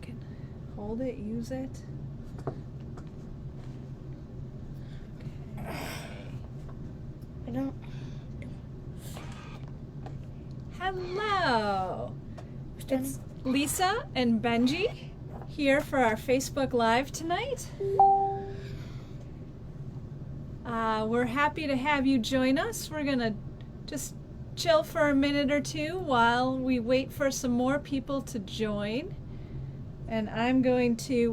can hold it, use it. Okay. I don't. Hello. It's Lisa and Benji here for our Facebook Live tonight. We're happy to have you join us. We're going to just chill for a minute or two while we wait for some more people to join. And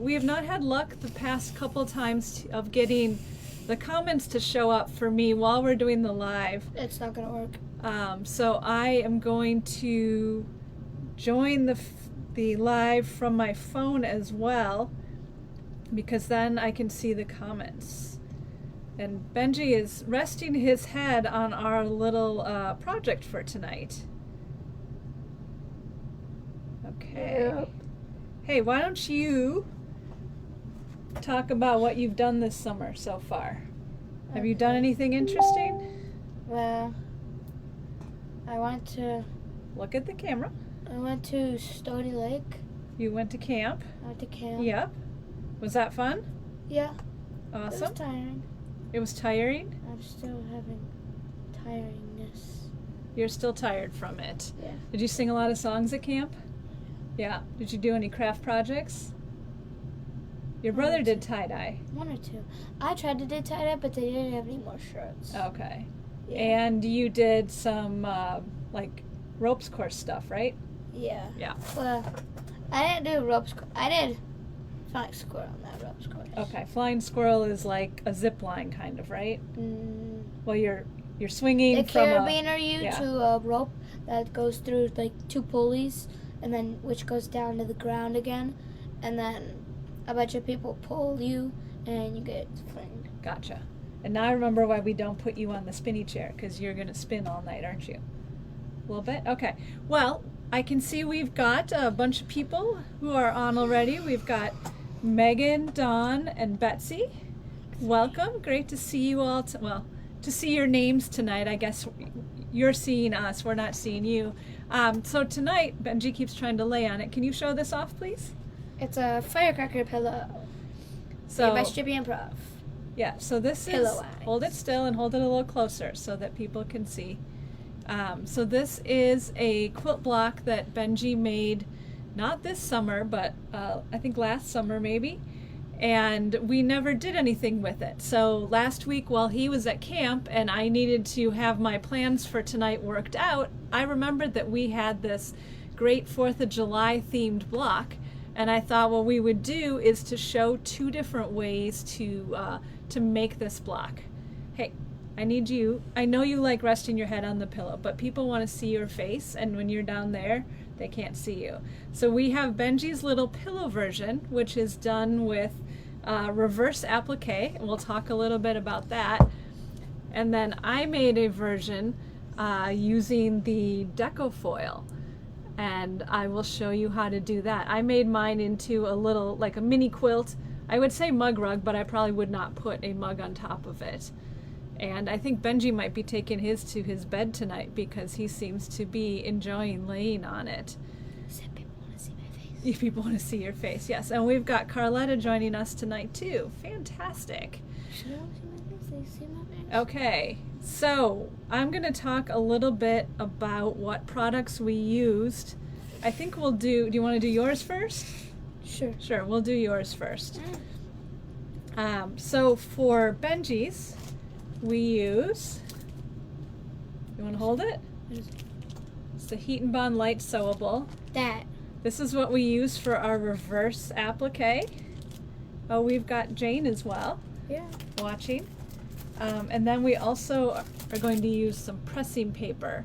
we have not had luck the past couple times of getting the comments to show up for me while we're doing the live. It's not going to work. So I am going to join the live from my phone as well, because then I can see the comments. And Benji is resting his head on our little project for tonight. Okay. Yep. Hey, why don't you talk about what you've done this summer so far? Have you done anything interesting? Well, I went to Look at the camera. Stony Lake. You went to camp? I went to camp. Yep. Was that fun? Yeah. Awesome. It was tiring. It was tiring? I'm still having tiringness. You're still tired from it. Yeah. Did you sing a lot of songs at camp? Yeah. Did you do any craft projects? Your brother did tie-dye. One or two. I tried to do tie-dye, but they didn't have any more shirts. Okay. Yeah. And you did some like ropes course stuff, right? Yeah. Yeah. Well, I didn't do ropes. I did flying squirrel on that ropes course. Okay. Flying squirrel is like a zip line kind of, right? Well, you're swinging They from carabiner you yeah. to a rope that goes through like two pulleys, and then which goes down to the ground again, and then a bunch of people pull you, and you get flinged. Gotcha. And now I remember why we don't put you on the spinny chair, because you're going to spin all night, aren't you? A little bit? Okay. Well, I can see we've got a bunch of people who are on already. We've got Megan, Dawn, and Betsy. Welcome. Great to see you all. To see your names tonight. I guess you're seeing us. We're not seeing you. So tonight, Benji keeps trying to lay on it. Can you show this off, please? It's a Firecracker pillow. So, made by Strippy Improv. Yeah, so this Pillow is, eyes. hold it still and hold it a little closer so that people can see. So this is a quilt block that Benji made, not this summer, but I think last summer maybe, and we never did anything with it. So last week while he was at camp and I needed to have my plans for tonight worked out, I remembered that we had this great 4th of July themed block, and I thought what we would do is to show two different ways to make this block. Hey, I need you. I know you like resting your head on the pillow, but people want to see your face, and when you're down there, they can't see you. So we have Benji's little pillow version, which is done with reverse applique, and we'll talk a little bit about that. And then I made a version using the deco foil, and I will show you how to do that. I made mine into a little, like a mini quilt. I would say mug rug, but I probably would not put a mug on top of it. And I think Benji might be taking his to his bed tonight because he seems to be enjoying laying on it. Said people want to see my face. If people want to see your face, yes. And we've got Carletta joining us tonight too. Fantastic. Should I see my face? They see my face? Okay, so I'm going to talk a little bit about what products we used. I think we'll do you want to do yours first? Sure. Sure, we'll do yours first. So for Benji's, we use, you want to hold it? It's the Heat and Bond Light Sewable. That. This is what we use for our reverse applique. Oh, we've got Jane as well, Yeah. watching. And then we also are going to use some pressing paper.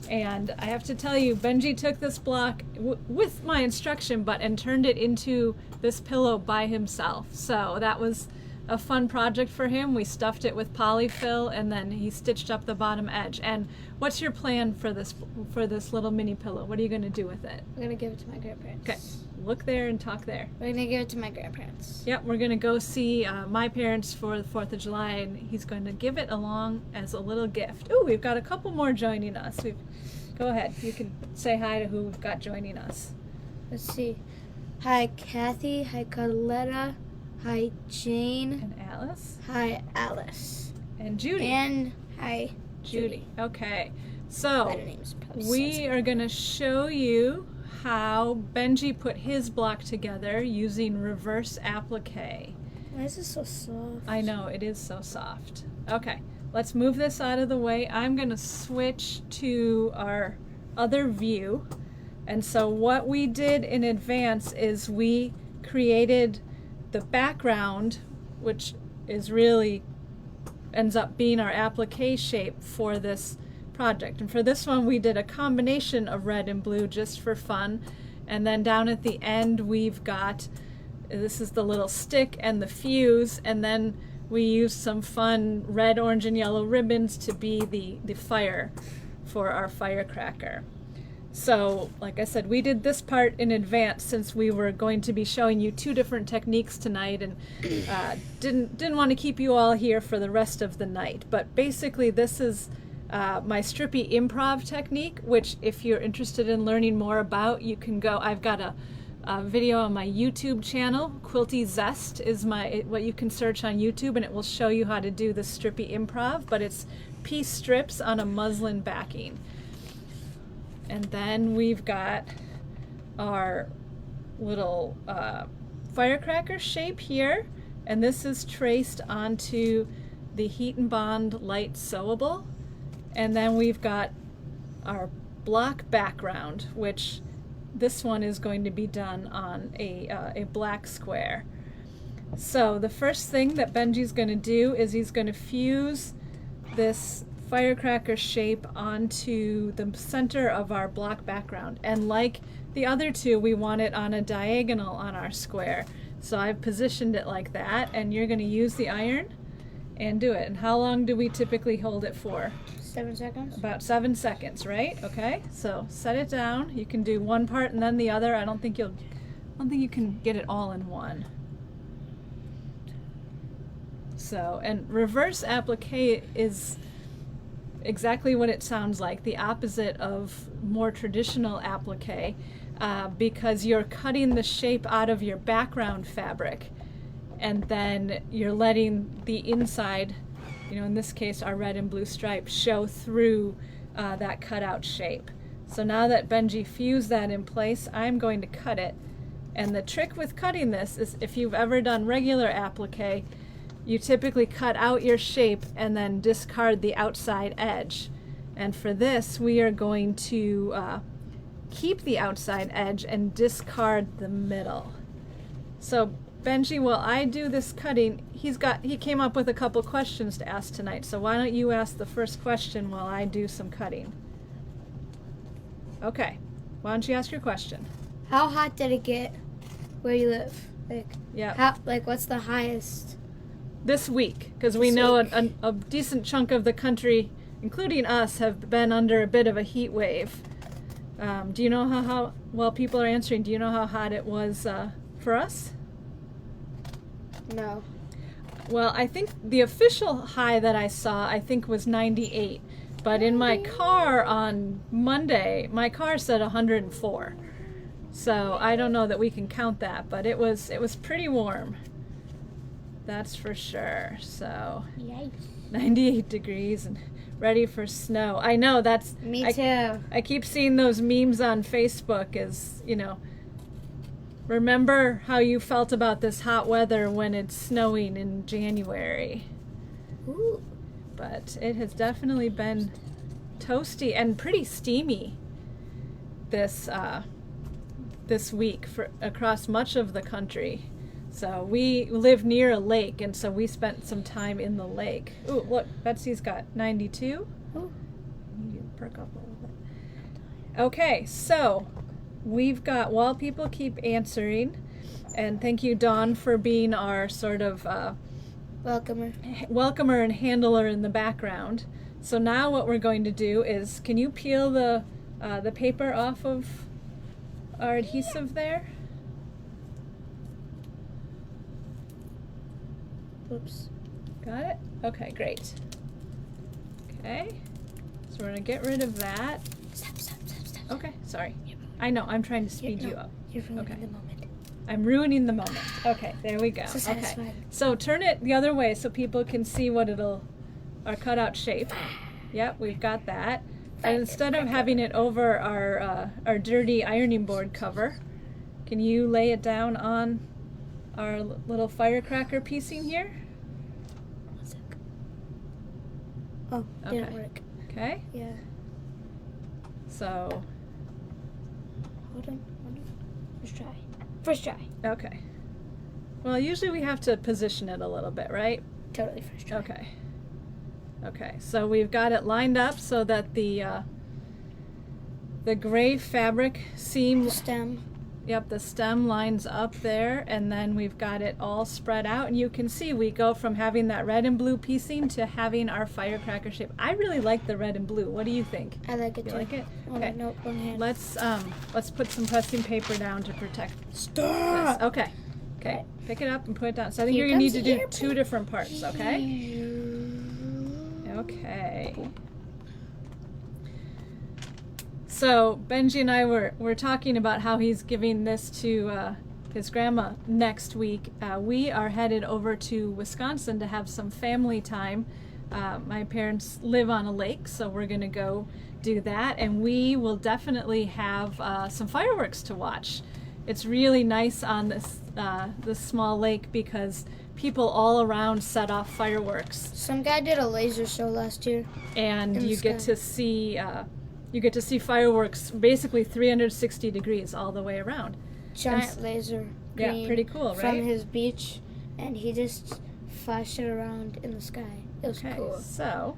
And I have to tell you, Benji took this block with my instruction, and turned it into this pillow by himself. So that was a fun project for him. We stuffed it with polyfill, and then he stitched up the bottom edge. And what's your plan for this little mini pillow? What are you going to do with it? We're going to give it to my grandparents. Okay, look there and talk there. We're going to give it to my grandparents. Yep, we're going to go see my parents for the 4th of July, and he's going to give it along as a little gift. Ooh, we've got a couple more joining us. Go ahead, you can say hi to who we've got joining us. Let's see. Hi, Kathy. Hi, Carletta. Hi, Jane. And Alice. Hi, Alice. And Judy. And hi, Judy. Okay. Letter So names probably we says it. are going to show you how Benji put his block together using reverse applique. Why is this so soft? I know, it is so soft. Okay, let's move this out of the way. I'm going to switch to our other view. And so what we did in advance is we created the background, which is really ends up being our applique shape for this project. And for this one, we did a combination of red and blue just for fun. And then down at the end, we've got, this is the little stick and the fuse, and then we used some fun red, orange, and yellow ribbons to be the fire for our firecracker. So, like I said, we did this part in advance since we were going to be showing you 2 different techniques tonight, and didn't want to keep you all here for the rest of the night. But basically, this is my strippy improv technique, which if you're interested in learning more about, you can go. I've got a video on my YouTube channel. Quilty Zest is what you can search on YouTube, and it will show you how to do the strippy improv, but it's piece strips on a muslin backing. And then we've got our little firecracker shape here, and this is traced onto the Heat and Bond light sewable. And then we've got our block background, which this one is going to be done on a black square. So the first thing that Benji's going to do is he's going to fuse this firecracker shape onto the center of our block background. And like the other 2, we want it on a diagonal on our square. So I've positioned it like that, and you're going to use the iron and do it. And how long do we typically hold it for? 7 seconds. About 7 seconds, right? Okay, so set it down. You can do one part and then the other. I don't think you can get it all in one. So, and reverse applique is exactly what it sounds like, the opposite of more traditional applique, because you're cutting the shape out of your background fabric, and then you're letting the inside, in this case our red and blue stripe, show through that cutout shape. So now that Benji fused that in place, I'm going to cut it. And the trick with cutting this is, if you've ever done regular applique, you typically cut out your shape and then discard the outside edge. And for this, we are going to keep the outside edge and discard the middle. So Benji, while I do this cutting, he came up with a couple questions to ask tonight. So why don't you ask the first question while I do some cutting? Okay, why don't you ask your question? How hot did it get where you live? What's the highest? This week, because we know a decent chunk of the country, including us, have been under a bit of a heat wave. Do you know how well, people are answering, do you know how hot it was for us? No. Well, I think the official high that I saw, was 98. But in my car on Monday, my car said 104. So I don't know that we can count that, but it was pretty warm. That's for sure. So Yikes. 98 degrees and ready for snow. I know, that's Me too. I keep seeing those memes on Facebook as, remember how you felt about this hot weather when it's snowing in January. Ooh. But it has definitely been toasty and pretty steamy this week across much of the country. So we live near a lake, and so we spent some time in the lake. Ooh, look, Betsy's got 92. Ooh. You need to perk up a little bit. Okay, so we've got, while people keep answering, and thank you, Dawn, for being our sort of welcomer and handler in the background. So now what we're going to do is, can you peel the paper off of our adhesive there? Oops. Got it? Okay, great. Okay, so we're gonna get rid of that. Stop. Okay, sorry. I know, I'm trying to speed you up. You're ruining Okay. the moment. I'm ruining the moment. Okay, there we go. So Okay, satisfying. so turn it the other way so people can see what our cutout shape. Yep, we've got that. And instead of having it over our dirty ironing board cover, can you lay it down on our little firecracker piecing here? One sec. Oh, didn't Okay. work. Okay, Yeah. so, Hold on. First try. okay. Well, usually we have to position it a little bit, right? Totally first try. Okay. Okay, so we've got it lined up so that the gray fabric seam, The stem. yep, the stem lines up there, and then we've got it all spread out, and you can see we go from having that red and blue piecing to having our firecracker shape. I really like the red and blue. What do you think? I like it You too. like it? Oh, Okay. no, wrong hand. Let's put some pressing paper down to protect Stop! this. Okay. Okay. Pick it up and put it down. So I think Here you're gonna need comes to the do airplane. 2 different parts, okay? Okay. So Benji and I were talking about how he's giving this to his grandma next week. We are headed over to Wisconsin to have some family time. My parents live on a lake, so we're gonna go do that, and we will definitely have some fireworks to watch. It's really nice on this small lake because people all around set off fireworks, Some guy did a laser show last year. and In the you get sky. to see fireworks basically 360 degrees all the way around. Giant laser. Yeah, Green pretty cool, From right? his beach, and he just flashed it around in the sky. It was Okay, cool. so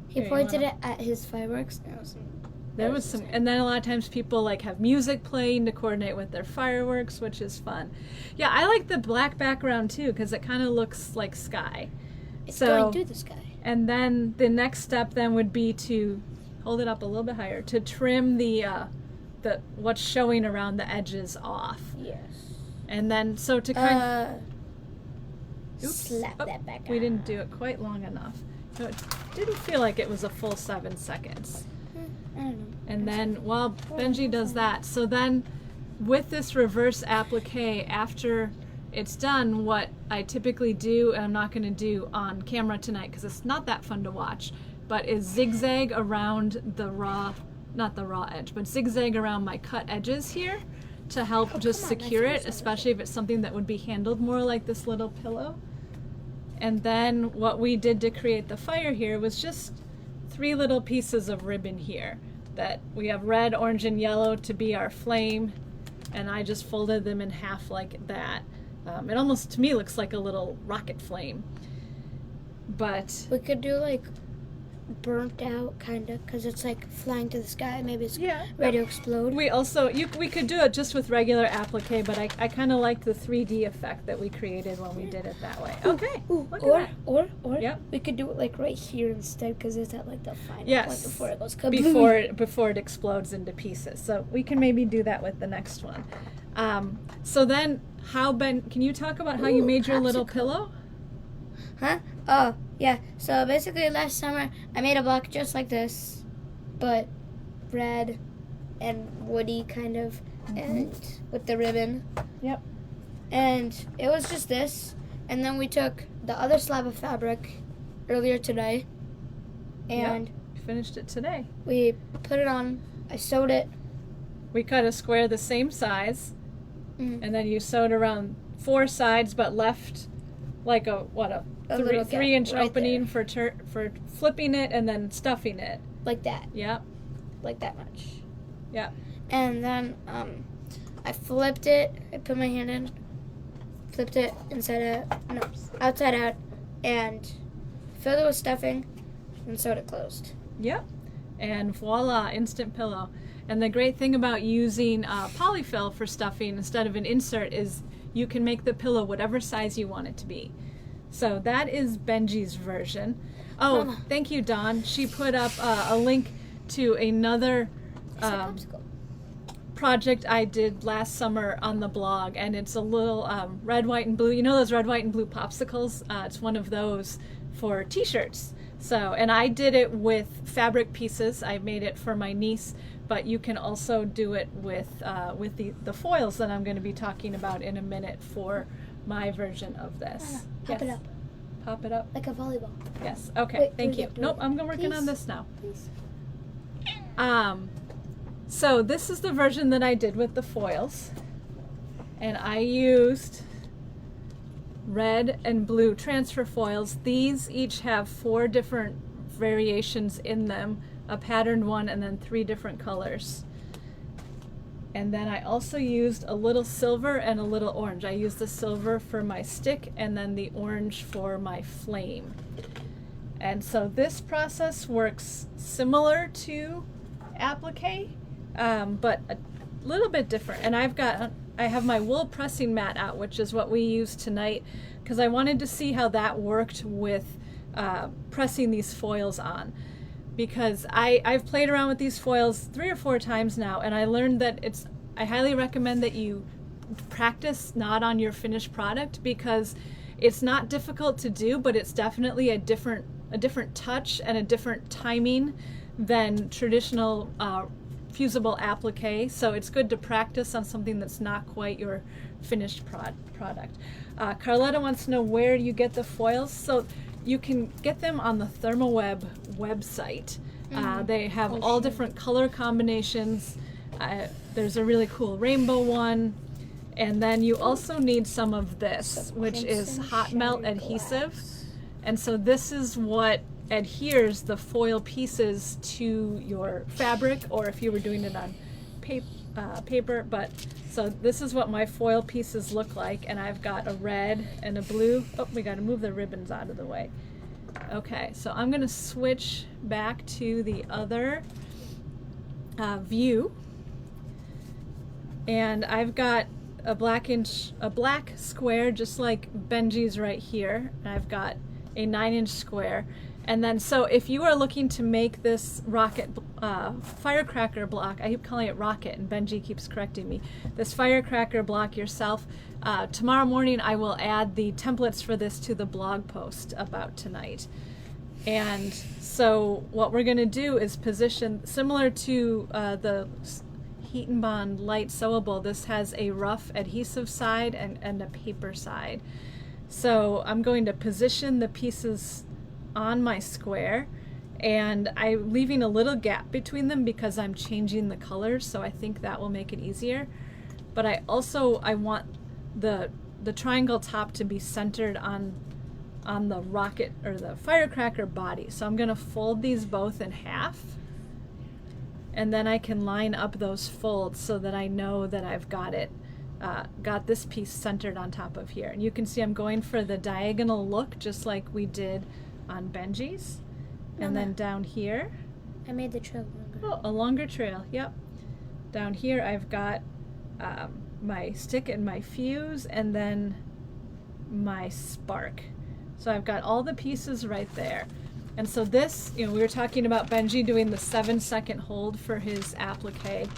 He Here, you pointed wanna- it at his fireworks. And it was there that was some, insane. and then a lot of times people like have music playing to coordinate with their fireworks, which is fun. Yeah, I like the black background too because it kind of looks like sky. It's so- going through the sky. And then the next step then would be to hold it up a little bit higher to trim the what's showing around the edges off. Yes. And then so to kind Oops. Slap Oh, that back we on. didn't do it quite long enough. So it didn't feel like it was a full 7 seconds. I don't know. And then while Benji does that, so then with this reverse applique, after it's done, what I typically do, and I'm not going to do on camera tonight because it's not that fun to watch, but is zigzag around the not the raw edge, but zigzag around my cut edges here to help just come on, secure that's it, so especially if it's something that would be handled more like this little pillow. And then what we did to create the fire here was just 3 little pieces of ribbon here that we have red, orange, and yellow to be our flame, and I just folded them in half like that. It almost, to me, looks like a little rocket flame. But We could do like burnt out kind of, because it's like flying to the sky. Maybe it's yeah, ready to explode. we also, we could do it just with regular applique, but I kind of liked the 3D effect that we created when we did it that way. Okay, Ooh, look or, at that. or Yep. we could do it like right here instead, because it's at like the final Yes. point before it goes kaboom. Before it explodes into pieces. So we can maybe do that with the next one. So then, can you talk about how you Ooh, made your little popsicle. pillow? Huh? Oh, yeah. So basically last summer I made a block just like this, but red and woody kind of, and with the ribbon. Yep. And it was just this, and then we took the other slab of fabric earlier today, and Finished it today. we put it on. I sewed it. We cut a square the same size, Mhm. and then you sewed around 4 sides, but left like a A little gap 3-inch right opening there. for flipping it and then stuffing it. Like that. Yep. Like that much. Yep. And then I flipped it. I put my hand in, flipped it outside out, and filled it with stuffing, and sewed it closed. Yep. And voila, instant pillow. And the great thing about using polyfill for stuffing instead of an insert is you can make the pillow whatever size you want it to be. So that is Benji's version. Oh, Mama. thank you, Dawn. She put up a link to another It's a popsicle. project I did last summer on the blog, and it's a little red, white, and blue. You know those red, white, and blue popsicles? It's one of those for t-shirts. So, and I did it with fabric pieces. I made it for my niece, but you can also do it with the foils that I'm going to be talking about in a minute for my version of this. Pop it up. Pop it up. Like a volleyball. Yes. Okay. Wait, thank you. Nope. I'm working on this now. Please. So this is the version that I did with the foils, and I used red and blue transfer foils. These each have 4 different variations in them, a patterned one, and then 3 different colors. And then I also used a little silver and a little orange. I used the silver for my stick and then the orange for my flame. And so this process works similar to applique, but a little bit different. And I have my wool pressing mat out, which is what we used tonight, because I wanted to see how that worked with pressing these foils on. Because I've played around with these foils 3 or 4 times now, and I learned that I highly recommend that you practice not on your finished product, because it's not difficult to do, but it's definitely a different touch and a different timing than traditional fusible applique. So it's good to practice on something that's not quite your finished product. Carletta wants to know, where do you get the foils? So you can get them on the ThermoWeb website. They have all different color combinations. There's a really cool rainbow one. And then you also need some of this, which is hot melt adhesive. And so this is what adheres the foil pieces to your fabric, or if you were doing it on paper. But so this is what my foil pieces look like, and I've got a red and a blue. Oh, we got to move the ribbons out of the way. Okay, so I'm going to switch back to the other view, and I've got a black square just like Benji's right here, and I've got a 9-inch square. And then, so if you are looking to make this firecracker block, I keep calling it rocket, and Benji keeps correcting me, this firecracker block yourself, tomorrow morning I will add the templates for this to the blog post about tonight. And so what we're going to do is position, similar to the Heat and Bond light sewable, this has a rough adhesive side and a paper side. So I'm going to position the pieces on my square, and I'm leaving a little gap between them because I'm changing the colors, so I think that will make it easier. But I want the triangle top to be centered on the rocket or the firecracker body. So I'm going to fold these both in half, and then I can line up those folds so that I know that I've got this piece centered on top of here. And you can see I'm going for the diagonal look, just like we did on Benji's. And then down here, I made the trail longer. Oh, a longer trail, yep. Down here I've got my stick and my fuse, and then my spark. So I've got all the pieces right there. And so this, we were talking about Benji doing the 7-second hold for his applique.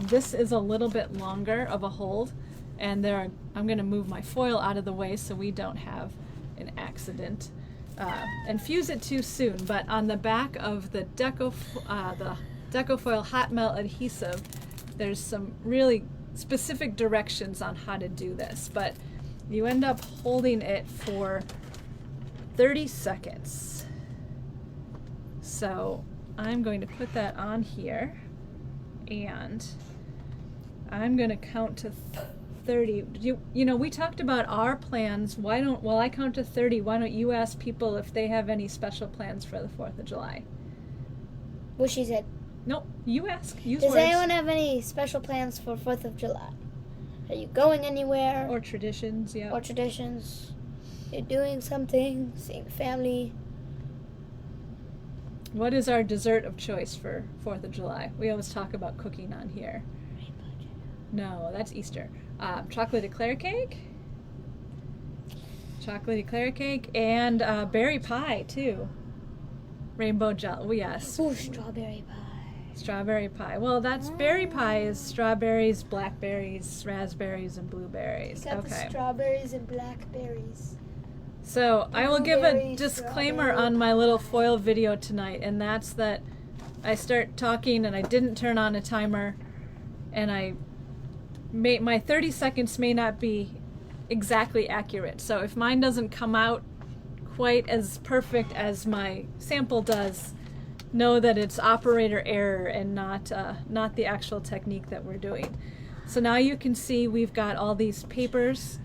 This is a little bit longer of a hold, and I'm going to move my foil out of the way so we don't have an accident and fuse it too soon. But on the back of the Decofoil hot melt adhesive, there's some really specific directions on how to do this, but you end up holding it for 30 seconds. So I'm going to put that on here, and I'm going to count to 30. We talked about our plans. While I count to 30, why don't you ask people if they have any special plans for the 4th of July? What she said. Nope, you ask. Use Does words. anyone have any special plans for 4th of July? Are you going anywhere? Or traditions, yeah. Or traditions. You're doing something, seeing family. What is our dessert of choice for 4th of July? We always talk about cooking on here. No, that's Easter. Chocolate eclair cake. Chocolate eclair cake, and berry pie, too. Rainbow jelly, yes. Ooh, strawberry pie. Strawberry pie. Well, that's berry pie is strawberries, blackberries, raspberries, and blueberries. Got the strawberries and blackberries. So I will give a disclaimer on my little foil video tonight, and that's that I start talking and I didn't turn on a timer, and my 30 seconds may not be exactly accurate. So if mine doesn't come out quite as perfect as my sample does, know that it's operator error and not the actual technique that we're doing. So now you can see we've got all these papers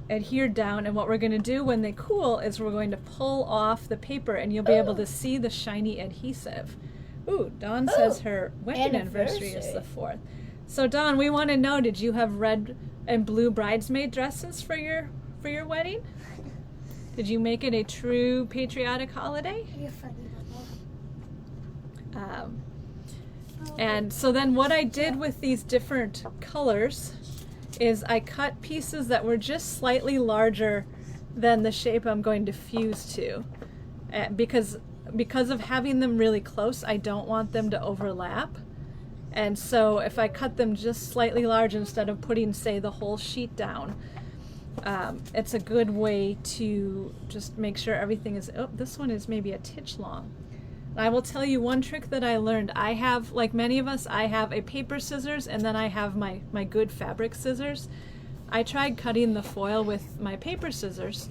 adhered down, and what we're going to do when they cool is we're going to pull off the paper, and you'll be able to see the shiny adhesive. Ooh, Dawn says her wedding anniversary is the 4th. So Dawn, we want to know, did you have red and blue bridesmaid dresses for your wedding? Did you make it a true patriotic holiday? You're funny, Mama. And so then what I did with these different colors is I cut pieces that were just slightly larger than the shape I'm going to fuse to. Because of having them really close, I don't want them to overlap. And so if I cut them just slightly large instead of putting, say, the whole sheet down, it's a good way to just make sure everything is, oh, this one is maybe a titch long. I will tell you one trick that I learned. I have, like many of us, I have a paper scissors, and then I have my good fabric scissors. I tried cutting the foil with my paper scissors,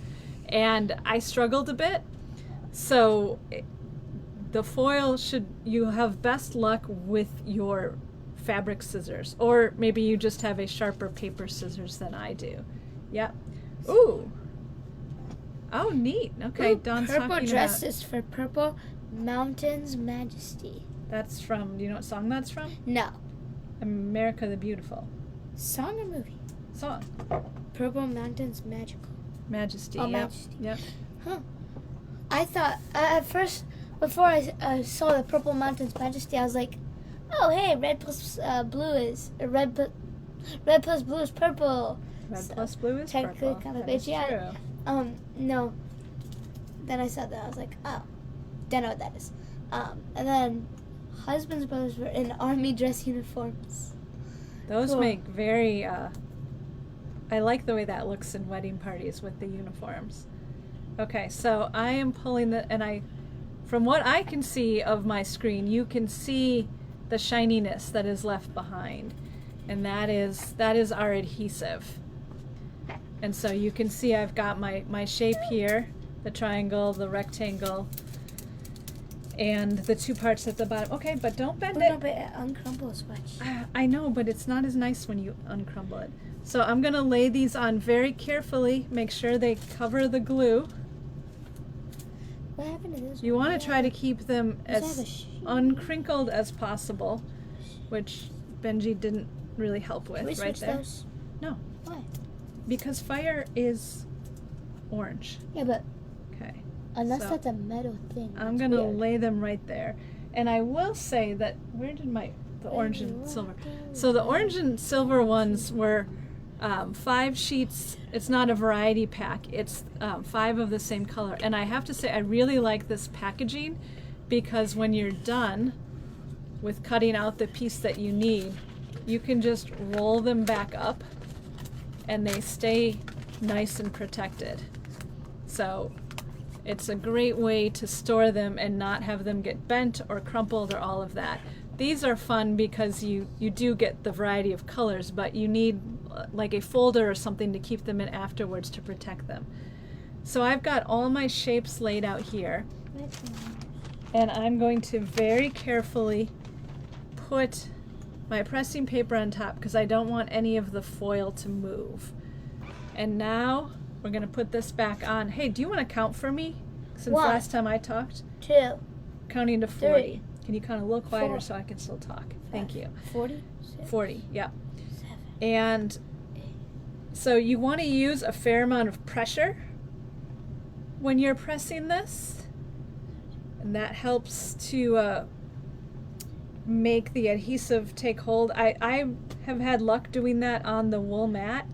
and I struggled a bit. So the foil you have best luck with your fabric scissors, or maybe you just have a sharper paper scissors than I do. Yep. Ooh. Oh, neat. Okay, Ooh, Dawn's purple talking dresses for Purple Mountain's Majesty. That's from, do you know what song that's from? No. America the Beautiful. Song or movie? Song. Purple Mountain's Magical. Majesty. Oh, Yep. Majesty. Yep. Huh. I thought, at first, before I saw the Purple Mountain's Majesty, I was like, oh, hey, red plus blue is, red plus blue is purple. Red So, plus blue is technically purple. kind of That is bitchy. Yeah. true. No. Then I saw that, I was like, oh, don't know what that is. And then husbands' brothers were in army dress uniforms. Those Cool. make very, I like the way that looks in wedding parties with the uniforms. Okay, so I am pulling from what I can see of my screen, you can see the shininess that is left behind. And that is our adhesive. And so you can see I've got my shape here, the triangle, the rectangle, and the two parts at the bottom. Okay, but don't bend No, it. but it uncrumbles much. I know, but it's not as nice when you uncrumble it. So I'm going to lay these on very carefully, make sure they cover the glue. What happened to this You one? want to try to keep them Does it have a as sheet? uncrinkled as possible, which Benji didn't really help with Can we right switch there. those? No, Why? because fire is orange. Yeah, but Okay. unless So, that's a metal thing. I'm that's going to weird. lay them right there. And I will say that, where did the orange and silver? So the orange and silver ones were 5 sheets. It's not a variety pack. It's 5 of the same color. And I have to say, I really like this packaging because when you're done with cutting out the piece that you need, you can just roll them back up and they stay nice and protected. So it's a great way to store them and not have them get bent or crumpled or all of that. These are fun because you do get the variety of colors, but you need like a folder or something to keep them in afterwards to protect them. So I've got all my shapes laid out here, and I'm going to very carefully put my pressing paper on top because I don't want any of the foil to move. And now we're going to put this back on. Hey, do you want to count for me? Since 1, last time I talked? 2, Counting to 40. 3, Can you count a little quieter 4, so I can still talk? Thank you. 40, 40, yeah. 7. And so you want to use a fair amount of pressure when you're pressing this. And that helps to make the adhesive take hold. I have had luck doing that on the wool mat.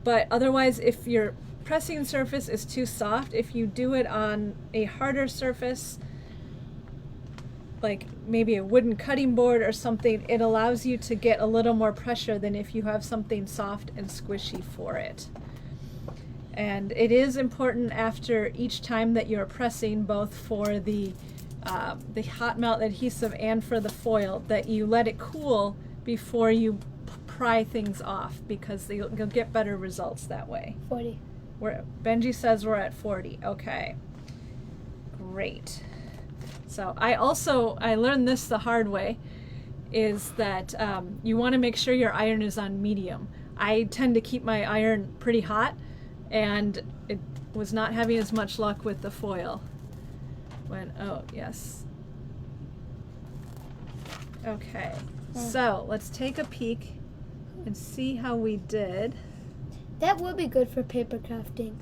But otherwise, if your pressing surface is too soft, if you do it on a harder surface, like maybe a wooden cutting board or something, it allows you to get a little more pressure than if you have something soft and squishy for it. And it is important after each time that you're pressing, both for the hot melt adhesive and for the foil, that you let it cool before you pry things off, because you'll get better results that way. 40. Benji says we're at 40. Okay. Great. So I learned this the hard way, is that you want to make sure your iron is on medium. I tend to keep my iron pretty hot, and it was not having as much luck with the foil. Oh, yes. Okay. So let's take a peek and see how we did. That would be good for paper crafting.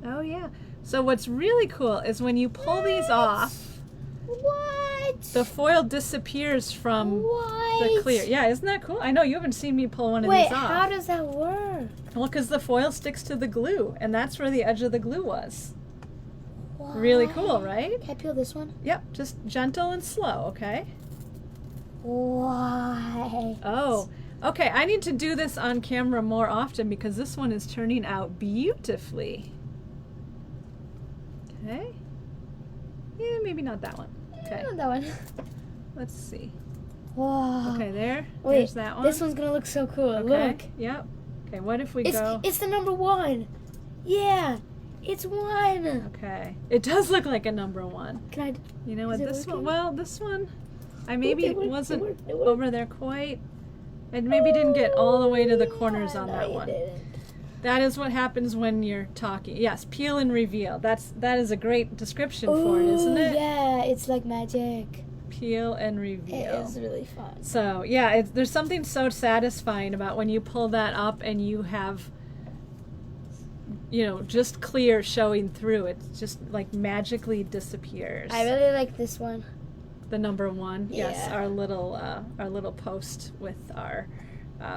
Oh, yeah. So what's really cool is when you pull these off, What? the foil disappears from What? the clear. Yeah, isn't that cool? I know, you haven't seen me pull one of Wait, these off. how does that work? Well, because the foil sticks to the glue, and that's where the edge of the glue was. Really cool, right? Can I peel this one? Yep, just gentle and slow, okay? Why? Oh, okay, I need to do this on camera more often because this one is turning out beautifully. Okay. Yeah, maybe not that one. Okay, Not that one. let's see. Wow. Okay, there's Wait, that one. this one's gonna look so cool. Okay, Look. yep. Okay, what if we It's go... the number 1. Yeah, it's 1. Okay, it does look like a number 1. Can I? You know what, Is it this one, working? well, this one, I maybe it worked, wasn't it worked. over there quite. It maybe didn't get all the way to the corners on No, that you one. didn't. That is what happens when you're talking. Yes, peel and reveal. That is a great description for it, isn't it? Yeah, it's like magic. Peel and It reveal. is really fun. So yeah, there's something so satisfying about when you pull that up and you have, just clear showing through. It just like magically disappears. I really like this one. The number 1, yes, Yeah. our little post with our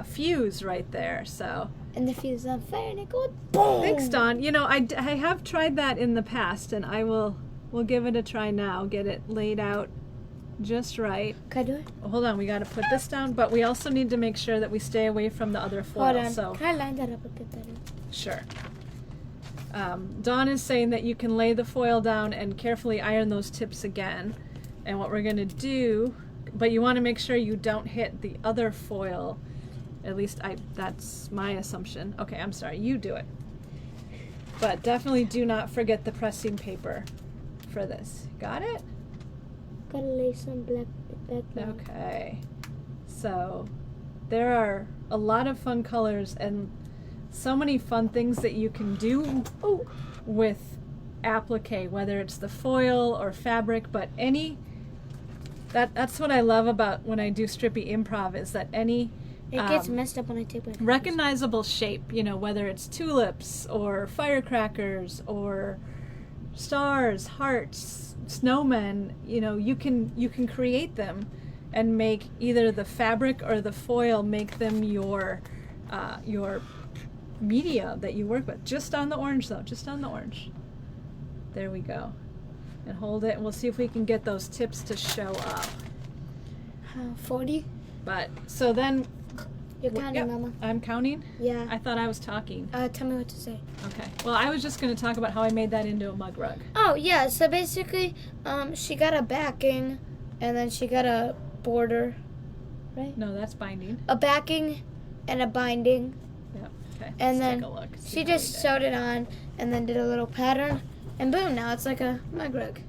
fuse right there. So And the fuse is on fire and it goes boom. thanks, Dawn. I have tried that in the past, and we'll give it a try now. Get it laid out just right. Can I do it? Hold on, we got to put this down, but we also need to make sure that we stay away from the other foil. Hold on. So Can I line that up a bit better? sure. Dawn is saying that you can lay the foil down and carefully iron those tips again. And what we're going to do, but you want to make sure you don't hit the other foil. At least that's my assumption. Okay, I'm sorry, you do it. But definitely do not forget the pressing paper for this. Got it? Gotta lay some black background. Okay. So there are a lot of fun colors and so many fun things that you can do with applique, whether it's the foil or fabric, but that's what I love about when I do Strippy Improv, is that any It gets messed up when I take my fingers. recognizable shape, whether it's tulips or firecrackers or stars, hearts, snowmen, you can create them and make either the fabric or the foil, make them your media that you work with. Just on the orange though, just on the orange. There we go. And hold it, and we'll see if we can get those tips to show up. 40? But, so then... You're counting, Yep, Mama. I'm counting? Yeah. I thought I was talking. Tell me what to say. Okay. Well, I was just going to talk about how I made that into a mug rug. Oh, yeah. So basically, she got a backing, and then she got a border, right? No, that's binding. A backing and a binding. Yep. Okay. And let's then take a look. See she how just we did. sewed it on, and then did a little pattern, and boom, now it's like a mug rug.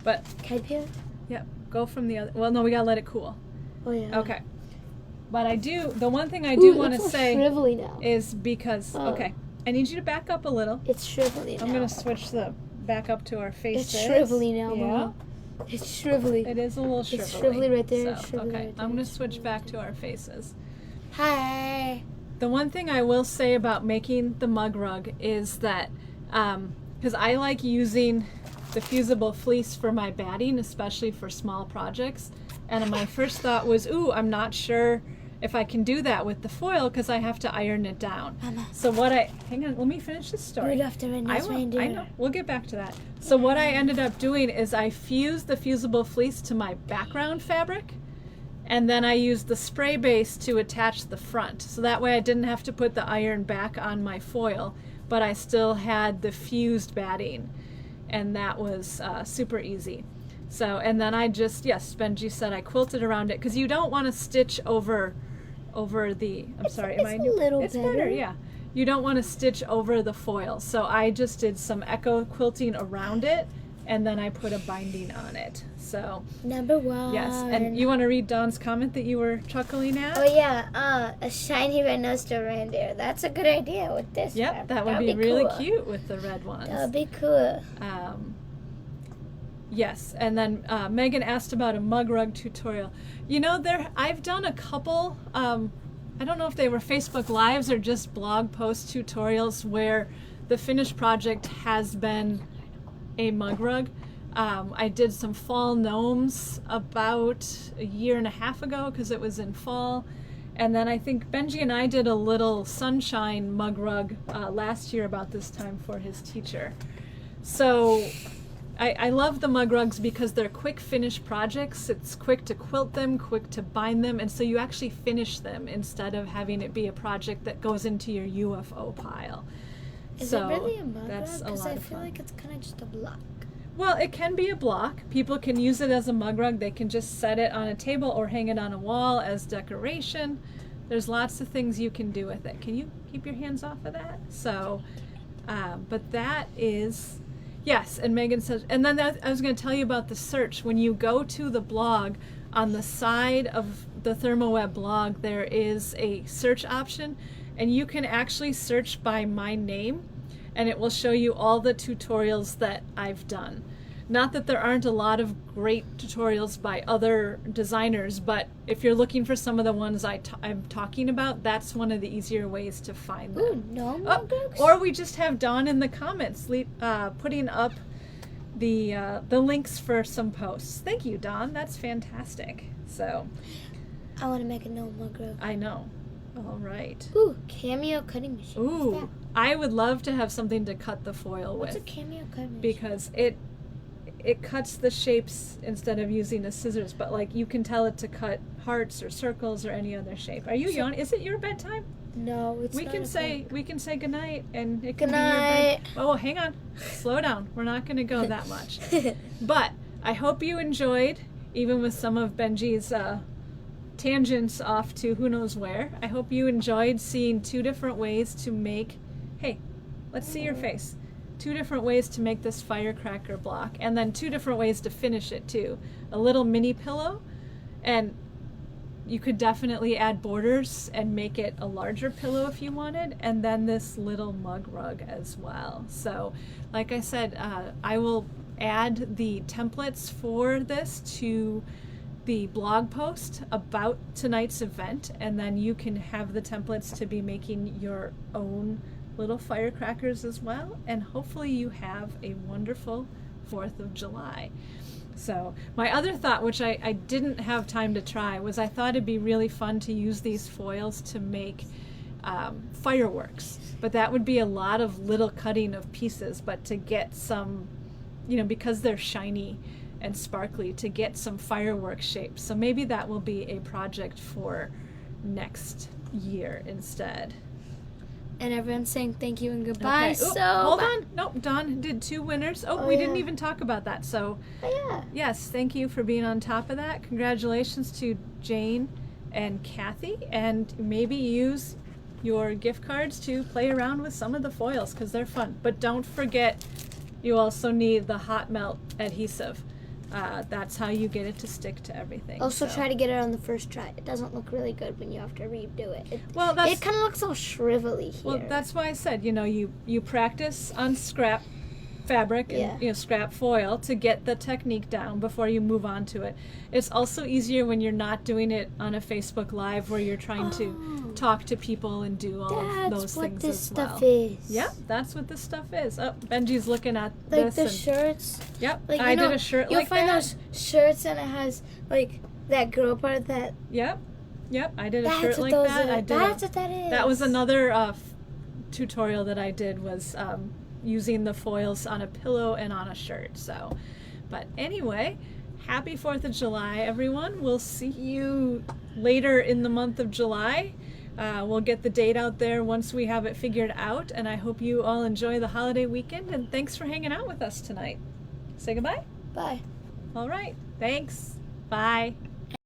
But, Can I peel it? yep, go from the other... Well, no, we got to let it cool. Oh, yeah. Okay. But the one thing I do want to it's all say shrivelly now. is because... Oh. Okay. I need you to back up a little. It's shrivelly now. I'm going to switch the back up to our faces. It's shrivelly now, Yeah. Mama. It's shrivelly. It is a little shrivelly. It's shrivelly right there, So, shrivelly okay, right there, I'm going to shrivelly switch back to our faces. Hi. The one thing I will say about making the mug rug is that, because I like using the fusible fleece for my batting, especially for small projects, and my first thought was, ooh, I'm not sure if I can do that with the foil because I have to iron it down. Mama. So hang on, let me finish this story. Rudolph the Red-Nosed Reindeer. I know. We'll get back to that. So what I ended up doing is I fused the fusible fleece to my background fabric, and then I used the spray base to attach the front. So that way I didn't have to put the iron back on my foil, but I still had the fused batting, and that was super easy. So, and then I just, yes, Benji said I quilted around it, because you don't want to stitch over the, I'm sorry, am I It's a little It's better. better, yeah. You don't want to stitch over the foil. So I just did some echo quilting around it, and then I put a binding on it. So, Number 1. yes. And you want to read Dawn's comment that you were chuckling at? Oh yeah, a shiny red-nosed reindeer. That's a good idea with this. Yep, fabric. that would That'd be really cool. cute with the red ones. That would be cool. Yes, and then Megan asked about a mug rug tutorial. You know, I've done a couple, I don't know if they were Facebook Lives or just blog post tutorials where the finished project has been a mug rug. I did some fall gnomes about a year and a half ago because it was in fall. And then I think Benji and I did a little sunshine mug rug last year about this time for his teacher. So I love the mug rugs because they're quick finish projects. It's quick to quilt them, quick to bind them, and so you actually finish them instead of having it be a project that goes into your UFO pile. Is So it really a mug that's rug? a Because lot I of feel fun. like it's kind of just a block. Well, it can be a block. People can use it as a mug rug. They can just set it on a table or hang it on a wall as decoration. There's lots of things you can do with it. Can you keep your hands off of that? So, but that is, yes, and Megan says, and then I was going to tell you about the search. When you go to the blog, on the side of the ThermoWeb blog, there is a search option, and you can actually search by my name, and it will show you all the tutorials that I've done. Not that there aren't a lot of great tutorials by other designers, but if you're looking for some of the ones I'm talking about, that's one of the easier ways to find them. Ooh, no mug rugs? Or we just have Dawn in the comments putting up the links for some posts. Thank you, Dawn. That's fantastic. So, I want to make a no mug rug. I know. All right. Ooh, cameo cutting machine. What's Ooh, that? I would love to have something to cut the foil What's a with, cameo cutting machine? because it cuts the shapes instead of using the scissors, but like you can tell it to cut hearts or circles or any other shape. Are you yawning? Is it your bedtime? No, it's We not can a say goodnight, and it can Good be your bed. night. Oh, hang on, slow down. We're not going to go that much. But I hope you enjoyed, even with some of Benji's tangents off to who knows where. I hope you enjoyed seeing two different ways to make. Hey, let's see your face. Two different ways to make this firecracker block, and then two different ways to finish it too. A little mini pillow, and you could definitely add borders and make it a larger pillow if you wanted, and then this little mug rug as well. So, like I said, I will add the templates for this to the blog post about tonight's event, and then you can have the templates to be making your own little firecrackers as well, and hopefully you have a wonderful 4th of July. So my other thought, which I didn't have time to try, was I thought it'd be really fun to use these foils to make fireworks, but that would be a lot of little cutting of pieces, but to get some, because they're shiny and sparkly, to get some firework shapes. So maybe that will be a project for next year instead. And everyone's saying thank you and goodbye. Okay. Oop, So hold on. Nope, Dawn did 2 winners. Oh, we didn't yeah. even talk about that. So, Oh, yeah. yes, thank you for being on top of that. Congratulations to Jane and Kathy, and maybe use your gift cards to play around with some of the foils because they're fun. But don't forget, you also need the hot melt adhesive. That's how you get it to stick to everything. Also, so. try to get it on the first try. It doesn't look really good when you have to redo it. It That's kind of looks all shrivelly here. Well, that's why I said, you practice on scrap fabric and scrap foil to get the technique down before you move on to it. It's also easier when you're not doing it on a Facebook Live where you're trying to talk to people and do all of those things as well. That's what this stuff is. Yep, that's what this stuff is. Oh, Benji's looking at Like this. the shirts. Yep, Like, I did a shirt you'll like find that. those shirts and it has like that girl part that. Yep, I did a That's shirt what like those that. are. I did. That's what that is. That was another tutorial that I did, was using the foils on a pillow and on a shirt. So, but anyway, happy 4th of July, everyone. We'll see you later in the month of July. We'll get the date out there once we have it figured out, and I hope you all enjoy the holiday weekend, and thanks for hanging out with us tonight. Say goodbye. Bye. All right. Thanks. Bye.